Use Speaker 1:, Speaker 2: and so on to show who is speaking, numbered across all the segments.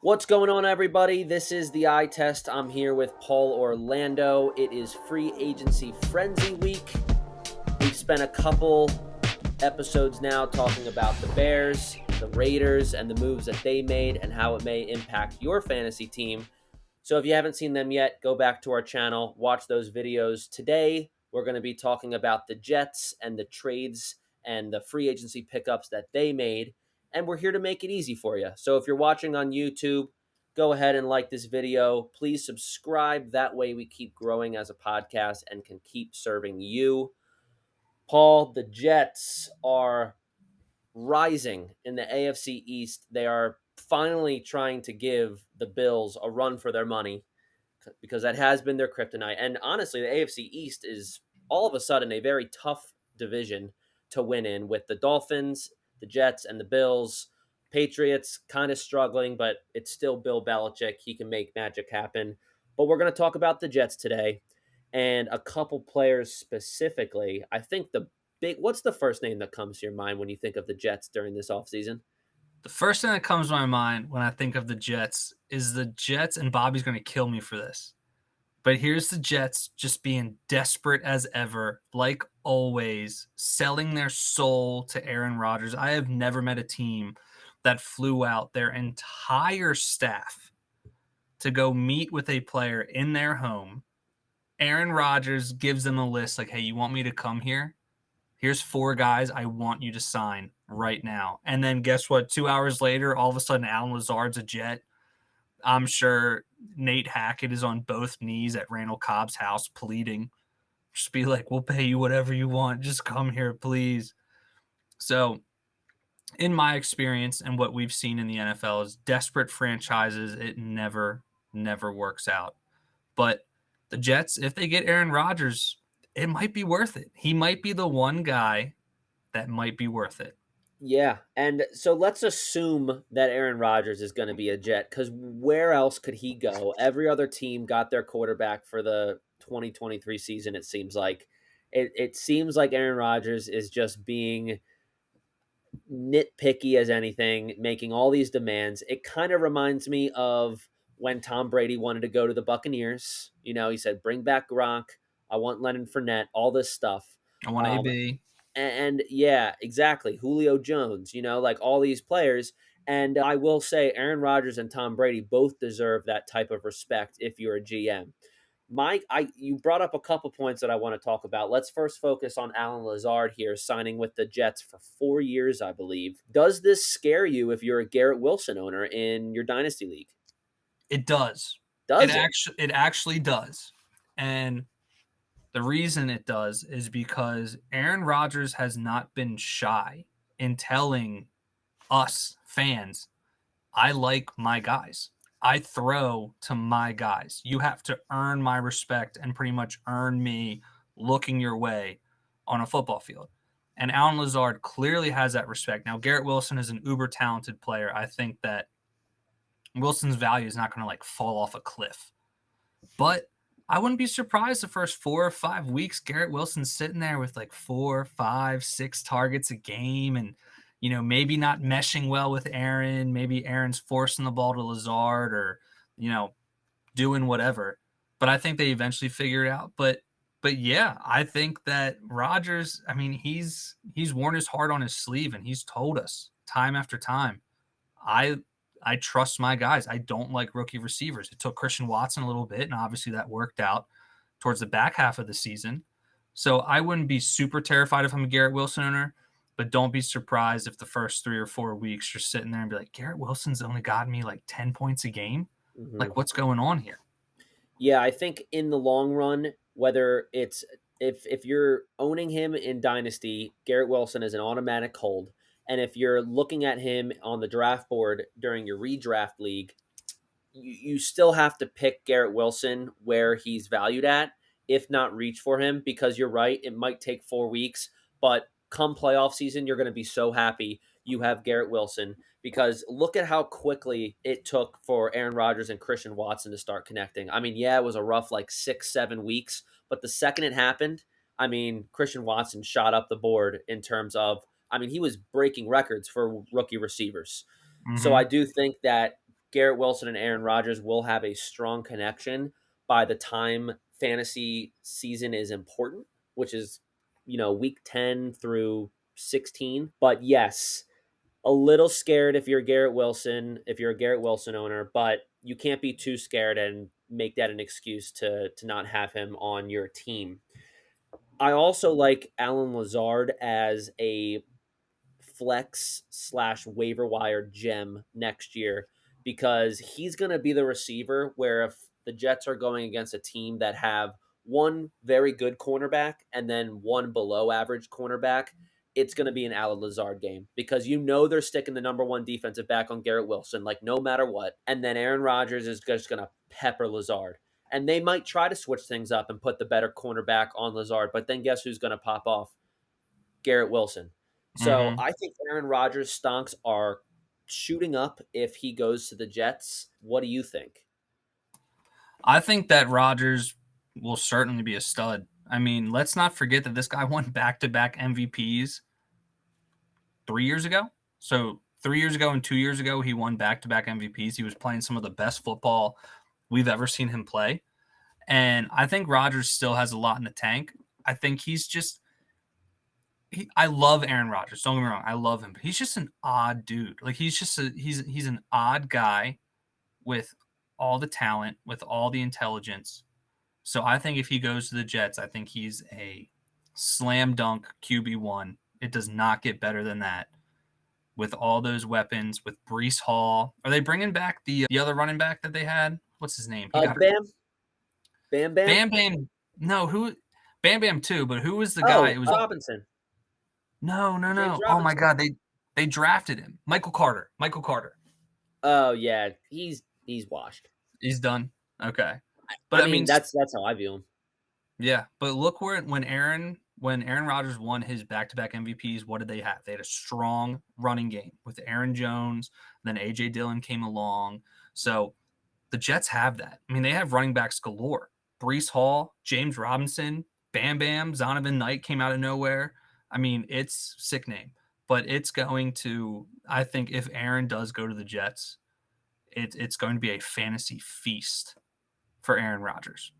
Speaker 1: What's going on, everybody? This is the Eye Test. I'm here with Paul Orlando. It is free agency frenzy week. We've spent a couple episodes now talking about the Bears, the Raiders, and the moves that they made and how it may impact your fantasy team. So if you haven't seen them yet, go back to our channel, watch those videos. Today, we're going to be talking about the Jets and the trades and the free agency pickups that they made. And we're here to make it easy for you. So if you're watching on YouTube, go ahead and like this video. Please subscribe. That way we keep growing as a podcast and can keep serving you. Paul, the Jets are rising in the AFC East. They are finally trying to give the Bills a run for their money because that has been their kryptonite. And honestly, the AFC East is all of a sudden a very tough division to win in, with the Dolphins, the Jets, and the Bills. Patriots kind of struggling, but it's still Bill Belichick. He can make magic happen. But we're going to talk about the Jets today and a couple players specifically. I think what's the first name that comes to your mind when you think of the Jets during this offseason?
Speaker 2: The first thing that comes to my mind when I think of the Jets is the Jets, and Bobby's going to kill me for this. But here's the Jets just being desperate as ever, like always, selling their soul to Aaron Rodgers. I have never met a team that flew out their entire staff to go meet with a player in their home. Aaron Rodgers gives them a list like, hey, you want me to come here? Here's 4 guys I want you to sign right now. And then guess what? 2 hours later, all of a sudden, Allan Lazzard's a Jet. I'm sure Nate Hackett is on both knees at Randall Cobb's house pleading. Just be like, we'll pay you whatever you want. Just come here, please. So, in my experience and what we've seen in the NFL is desperate franchises, it never works out. But the Jets, if they get Aaron Rodgers, it might be worth it. He might be the one guy that might be worth it.
Speaker 1: Yeah, and so let's assume that Aaron Rodgers is going to be a Jet, because where else could he go? Every other team got their quarterback for the 2023 season, it seems like. It seems like Aaron Rodgers is just being nitpicky as anything, making all these demands. It kind of reminds me of when Tom Brady wanted to go to the Buccaneers. You know, he said, bring back Gronk. I want Leonard Fournette, all this stuff.
Speaker 2: I want
Speaker 1: Um,
Speaker 2: AB.
Speaker 1: and yeah, exactly. Julio Jones, like all these players. And I will say Aaron Rodgers and Tom Brady both deserve that type of respect if you're a GM. Mike, you brought up a couple points that I want to talk about. Let's first focus on Allan Lazzard here, signing with the Jets for 4 years, I believe. Does this scare you if you're a Garrett Wilson owner in your dynasty league?
Speaker 2: It does.
Speaker 1: Does it?
Speaker 2: It actually does. And the reason it does is because Aaron Rodgers has not been shy in telling us fans, I like my guys. I throw to my guys. You have to earn my respect and pretty much earn me looking your way on a football field. And Allan Lazzard clearly has that respect. Now, Garrett Wilson is an uber talented player. I think that Wilson's value is not going to fall off a cliff. But I wouldn't be surprised the first 4 or 5 weeks, Garrett Wilson's sitting there with 4, 5, 6 targets a game and, maybe not meshing well with Aaron. Maybe Aaron's forcing the ball to Lazzard or, doing whatever. But I think they eventually figure it out. But yeah, I think that Rodgers, he's worn his heart on his sleeve and he's told us time after time, I trust my guys. I don't like rookie receivers. It took Christian Watson a little bit, and obviously that worked out towards the back half of the season. So I wouldn't be super terrified if I'm a Garrett Wilson owner, but don't be surprised if the first 3 or 4 weeks you're sitting there and be like, Garrett Wilson's only got me 10 points a game?
Speaker 1: Mm-hmm.
Speaker 2: What's going on here?
Speaker 1: Yeah, I think in the long run, whether it's if you're owning him in Dynasty, Garrett Wilson is an automatic hold. And if you're looking at him on the draft board during your redraft league, you still have to pick Garrett Wilson where he's valued at, if not reach for him, because you're right, it might take 4 weeks, but come playoff season, you're going to be so happy you have Garrett Wilson, because look at how quickly it took for Aaron Rodgers and Christian Watson to start connecting. Yeah, it was a rough 6-7 weeks, but the second it happened, Christian Watson shot up the board in terms of, he was breaking records for rookie receivers. So I
Speaker 2: Mm-hmm.
Speaker 1: do think that Garrett Wilson and Aaron Rodgers will have a strong connection by the time fantasy season is important, which is, week 10 through 16. But yes, a little scared if you're a Garrett Wilson owner, but you can't be too scared and make that an excuse to not have him on your team. I also like Allan Lazzard as a flex/waiver wire gem next year because he's going to be the receiver where if the Jets are going against a team that have one very good cornerback and then one below average cornerback, it's going to be an Allan Lazzard game because they're sticking the number one defensive back on Garrett Wilson, like no matter what. And then Aaron Rodgers is just going to pepper Lazzard. And they might try to switch things up and put the better cornerback on Lazzard, but then guess who's going to pop off? Garrett Wilson. So
Speaker 2: Mm-hmm.
Speaker 1: I think Aaron Rodgers' stonks are shooting up if he goes to the Jets. What do you think?
Speaker 2: I think that Rodgers will certainly be a stud. I mean, let's not forget that this guy won back-to-back MVPs 3 years ago. So 3 years ago and 2 years ago, he won back-to-back MVPs. He was playing some of the best football we've ever seen him play. And I think Rodgers still has a lot in the tank. I think he's just I love Aaron Rodgers. Don't get me wrong. I love him. But he's just an odd dude. Like he's an odd guy with all the talent, with all the intelligence. So I think if he goes to the Jets, I think he's a slam dunk QB1. It does not get better than that. With all those weapons, with Brees Hall, are they bringing back the other running back that they had? What's his name? He got
Speaker 1: Bam, Bam, Bam.
Speaker 2: Bam Bam. No, who? Bam Bam too. But who was the guy?
Speaker 1: Oh,
Speaker 2: It was
Speaker 1: Robinson,
Speaker 2: no, no,
Speaker 1: James
Speaker 2: no. Oh my
Speaker 1: Robinson.
Speaker 2: God, they drafted him. Michael Carter. Michael Carter.
Speaker 1: Oh yeah, he's washed.
Speaker 2: He's done. Okay,
Speaker 1: I
Speaker 2: but I
Speaker 1: mean,
Speaker 2: mean,
Speaker 1: that's how I view him.
Speaker 2: yeah. But look when Aaron Rodgers won his back-to-back MVPs, what did they have? They had a strong running game with Aaron Jones. Then AJ Dillon came along. So the Jets have that. I mean, they have running backs galore. Brees Hall, James Robinson, Bam Bam, Zonovan Knight came out of nowhere. I mean, it's sick name, but it's going to. I think if Aaron does go to the Jets, it's going to be a fantasy feast for Aaron Rodgers.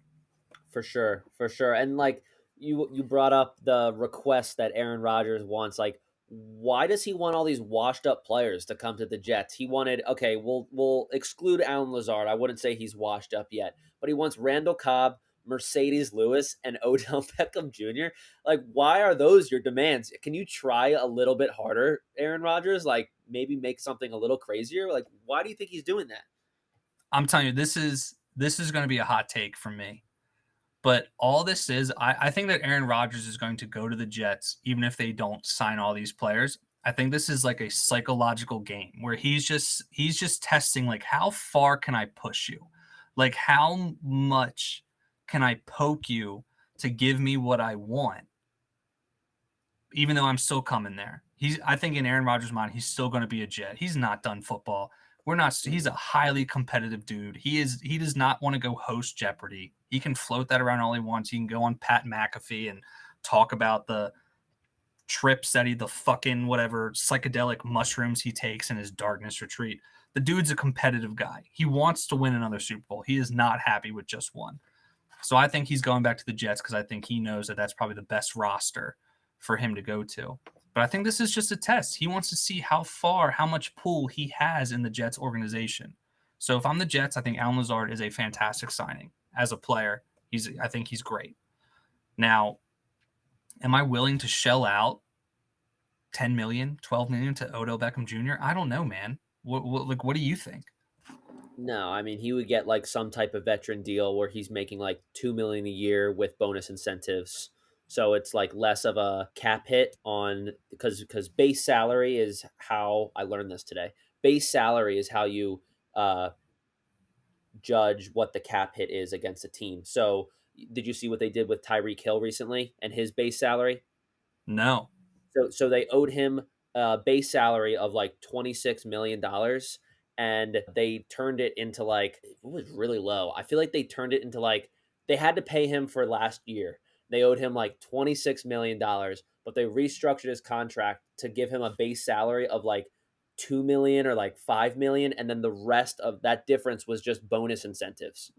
Speaker 1: For sure, for sure. And like you brought up the request that Aaron Rodgers wants. Like, why does he want all these washed up players to come to the Jets? He wanted we'll exclude Allan Lazard. I wouldn't say he's washed up yet, but he wants Randall Cobb, Mercedes Lewis, and Odell Beckham Jr. Like, why are those your demands? Can you try a little bit harder, Aaron Rodgers? Like, maybe make something a little crazier. Like, why do you think he's doing that?
Speaker 2: I'm telling you, this is going to be a hot take from me. But all this is, I think that Aaron Rodgers is going to go to the Jets, even if they don't sign all these players. I think this is like a psychological game where he's just testing like how far can I push you? Like how much can I poke you to give me what I want? Even though I'm still coming there. I think in Aaron Rodgers' mind, he's still going to be a Jet. He's not done football. He's a highly competitive dude. He does not want to go host Jeopardy. He can float that around all he wants. He can go on Pat McAfee and talk about the trips that the fucking whatever psychedelic mushrooms he takes in his darkness retreat. The dude's a competitive guy. He wants to win another Super Bowl. He is not happy with just one. So I think he's going back to the Jets because I think he knows that that's probably the best roster for him to go to. But I think this is just a test. He wants to see how much pull he has in the Jets organization. So if I'm the Jets, I think Allan Lazard is a fantastic signing as a player. I think he's great. Now, am I willing to shell out 10 million, 12 million to Odell Beckham Jr.? I don't know, man. What do you think?
Speaker 1: No, I mean he would get like some type of veteran deal where he's making like 2 million a year with bonus incentives. So it's like less of a cap hit on because base salary is how I learned this today. Base salary is how you uh, judge what the cap hit is against a team. So did you see what they did with Tyreek Hill recently and his base salary?
Speaker 2: No.
Speaker 1: So they owed him a base salary of like $26 million, and they turned it into like it was really low. I feel like they turned it into like they had to pay him for last year. They owed him like $26 million, but they restructured his contract to give him a base salary of like 2 million or like 5 million, and then the rest of that difference was just bonus incentives.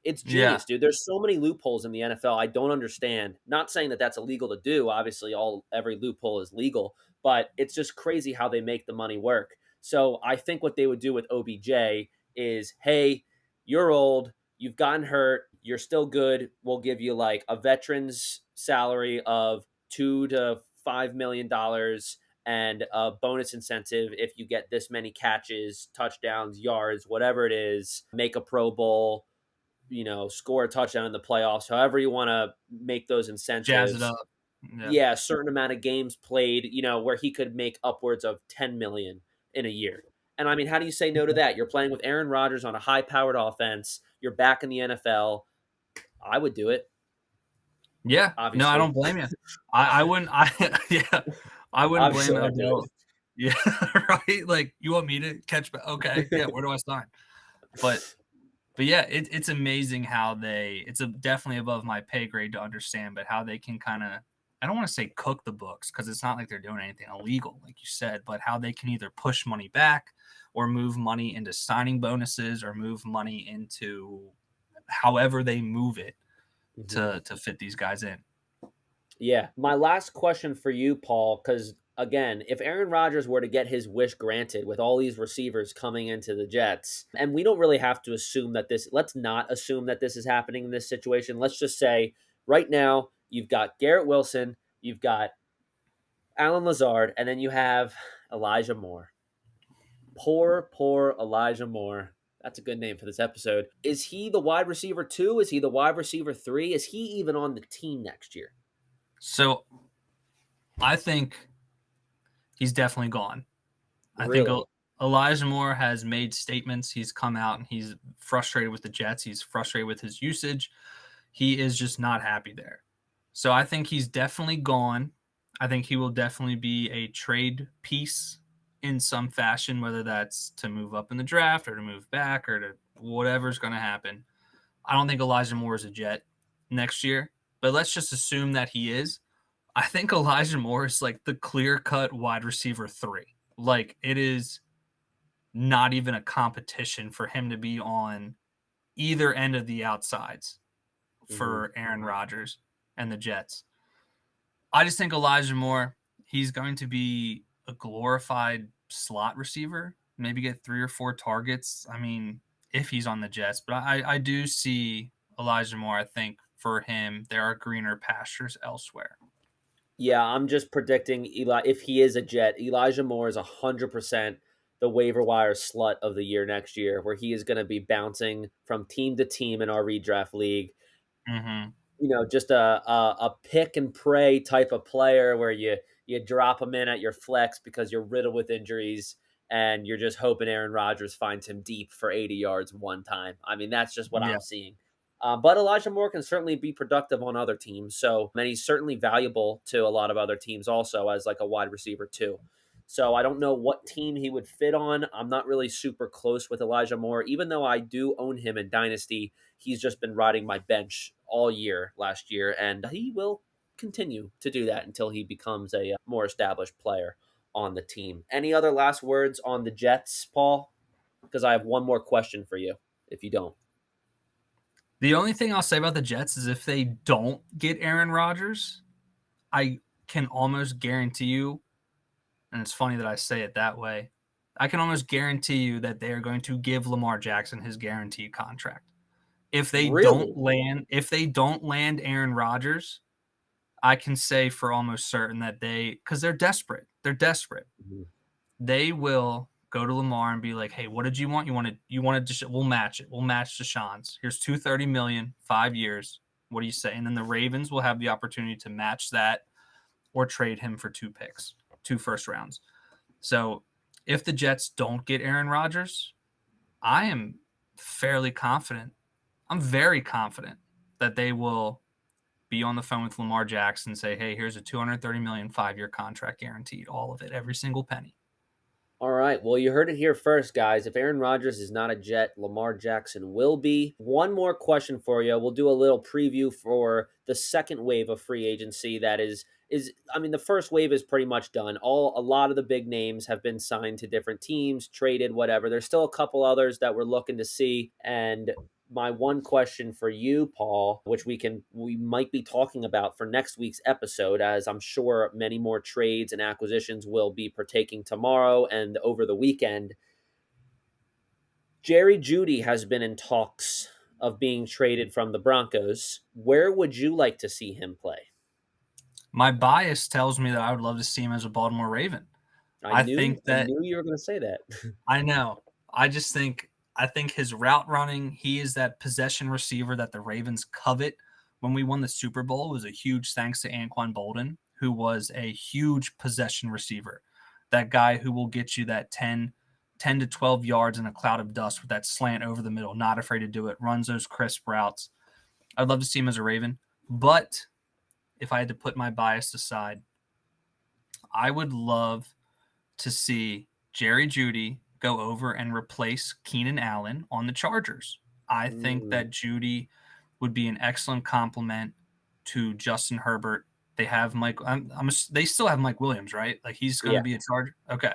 Speaker 1: It's
Speaker 2: Yeah.
Speaker 1: genius, dude. There's so many loopholes in the NFL. I don't understand. Not saying that that's illegal to do. Obviously, every loophole is legal, but it's just crazy how they make the money work. So I think what they would do with OBJ is, hey, you're old, you've gotten hurt, you're still good. We'll give you like a veteran's salary of $2 to $5 million and a bonus incentive if you get this many catches, touchdowns, yards, whatever it is. Make a Pro Bowl, score a touchdown in the playoffs, however you want to make those
Speaker 2: Jazz it
Speaker 1: incentives.
Speaker 2: up. Yeah.
Speaker 1: Yeah, a certain amount of games played, where he could make upwards of 10 million in a year. And I mean, how do you say no to that? You're playing with Aaron Rodgers on a high powered offense. You're back in the NFL. I would do it,
Speaker 2: Yeah. No, I
Speaker 1: obviously.
Speaker 2: don't blame you. I wouldn't. Yeah. I wouldn't blame
Speaker 1: Obviously,
Speaker 2: it.
Speaker 1: I'd do it.
Speaker 2: Yeah. Right. Like, you want me to catch? Okay. Yeah. Where do I sign? But yeah, it's amazing how it's definitely above my pay grade to understand, but how they can kind of, I don't want to say cook the books because it's not like they're doing anything illegal, like you said, but how they can either push money back or move money into signing bonuses or move money into however they move it
Speaker 1: Mhm.
Speaker 2: to fit these guys in.
Speaker 1: Yeah. My last question for you, Paul, because again, if Aaron Rodgers were to get his wish granted with all these receivers coming into the Jets, and we don't really have to assume that let's not assume that this is happening in this situation. Let's just say right now, you've got Garrett Wilson, you've got Allan Lazzard, and then you have Elijah Moore. Poor Elijah Moore. That's a good name for this episode. Is he the wide receiver 2? Is he the wide receiver 3? Is he even on the team next year?
Speaker 2: So I think he's definitely gone. I think
Speaker 1: Really?
Speaker 2: Elijah Moore has made statements. He's come out and he's frustrated with the Jets. He's frustrated with his usage. He is just not happy there. So I think he's definitely gone. I think he will definitely be a trade piece in some fashion, whether that's to move up in the draft or to move back or to whatever's going to happen. I don't think Elijah Moore is a Jet next year, but let's just assume that he is. I think Elijah Moore is like the clear-cut wide receiver 3. Like, it is not even a competition for him to be on either end of the outsides for Aaron Rodgers and the Jets. I just think Elijah Moore, he's going to be a glorified slot receiver, maybe get 3 or 4 targets. I mean, if he's on the Jets, but I do see Elijah Moore. I think for him, there are greener pastures elsewhere.
Speaker 1: Yeah, I'm just predicting if he is a Jet, Elijah Moore is 100% the waiver wire slut of the year next year, where he is going to be bouncing from team to team in our redraft league.
Speaker 2: Mm-hmm.
Speaker 1: Just a pick and pray type of player where you drop him in at your flex because you're riddled with injuries and you're just hoping Aaron Rodgers finds him deep for 80 yards one time. I mean, that's just what
Speaker 2: Yeah.
Speaker 1: I'm seeing. But Elijah Moore can certainly be productive on other teams. So, and he's certainly valuable to a lot of other teams also as like a wide receiver too. So I don't know what team he would fit on. I'm not really super close with Elijah Moore, even though I do own him in Dynasty. He's just been riding my bench all year last year, and he will continue to do that until he becomes a more established player on the team. Any other last words on the Jets, Paul? Because I have one more question for you if you don't.
Speaker 2: The only thing I'll say about the Jets is if they don't get Aaron Rodgers, I can almost guarantee you, and it's funny that I say it that way, I can almost guarantee you that they are going to give Lamar Jackson his guaranteed contract. If they don't
Speaker 1: Really?
Speaker 2: land Aaron Rodgers, I can say for almost certain that because they're desperate. They're desperate.
Speaker 1: Mhm.
Speaker 2: They will go to Lamar and be like, "Hey, what did you want? You wanted we'll match it. We'll match Deshaun's. Here's $230 million, 5 years. What do you say?" And then the Ravens will have the opportunity to match that or trade him for 2 picks, 2 first rounds. So if the Jets don't get Aaron Rodgers, I am fairly confident. I'm very confident that they will be on the phone with Lamar Jackson and say, "Hey, here's a $230 million 5-year contract guaranteed, all of it, every single penny."
Speaker 1: All right. Well, you heard it here first, guys. If Aaron Rodgers is not a Jet, Lamar Jackson will be. One more question for you. We'll do a little preview for the second wave of free agency that is the first wave is pretty much done. A lot of the big names have been signed to different teams, traded, whatever. There's still a couple others that we're looking to see. And my one question for you, Paul, which we might be talking about for next week's episode, as I'm sure many more trades and acquisitions will be partaking tomorrow and over the weekend. Jerry Jeudy has been in talks of being traded from the Broncos. Where would you like to see him play?
Speaker 2: My bias tells me that I would love to see him as a Baltimore Raven.
Speaker 1: I
Speaker 2: think that
Speaker 1: knew you were going to say that.
Speaker 2: I know. I think his route running, he is that possession receiver that the Ravens covet. When we won the Super Bowl, it was a huge thanks to Anquan Bolden, who was a huge possession receiver. That guy who will get you that 10 to 12 yards in a cloud of dust with that slant over the middle, not afraid to do it, runs those crisp routes. I'd love to see him as a Raven. But if I had to put my bias aside, I would love to see Jerry Jeudy go over and replace Keenan Allen on the Chargers. I think that Jeudy would be an excellent complement to Justin Herbert. They have Mike. They still have Mike Williams, right? Like he's going to be a Charger. Okay,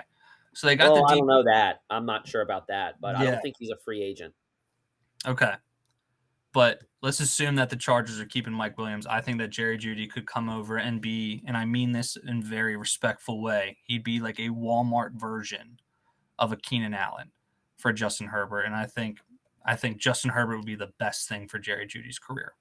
Speaker 2: so they got the.
Speaker 1: I don't know that. I'm not sure about that, but I don't think he's a free agent.
Speaker 2: Okay, but let's assume that the Chargers are keeping Mike Williams. I think that Jerry Jeudy could come over and be, and I mean this in a very respectful way, he'd be like a Walmart version of a Keenan Allen for Justin Herbert. And I think Justin Herbert would be the best thing for Jerry Jeudy's career.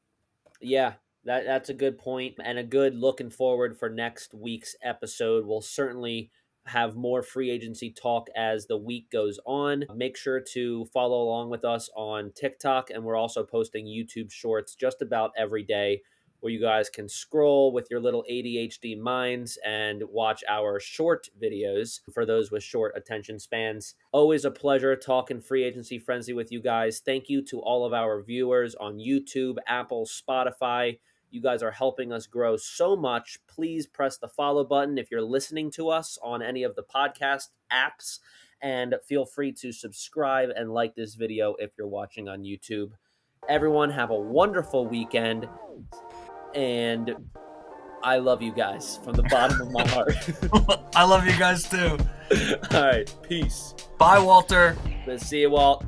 Speaker 1: Yeah, that's a good point and a good looking forward for next week's episode. We'll certainly have more free agency talk as the week goes on. Make sure to follow along with us on TikTok, and we're also posting YouTube shorts just about every day where you guys can scroll with your little ADHD minds and watch our short videos for those with short attention spans. Always a pleasure talking free agency frenzy with you guys. Thank you to all of our viewers on YouTube, Apple, Spotify. You guys are helping us grow so much. Please press the follow button if you're listening to us on any of the podcast apps, and feel free to subscribe and like this video if you're watching on YouTube. Everyone have a wonderful weekend, and I love you guys from the bottom of my heart.
Speaker 2: I love you guys too.
Speaker 1: All right, peace.
Speaker 2: Bye, Walter.
Speaker 1: Let's see you, Walt.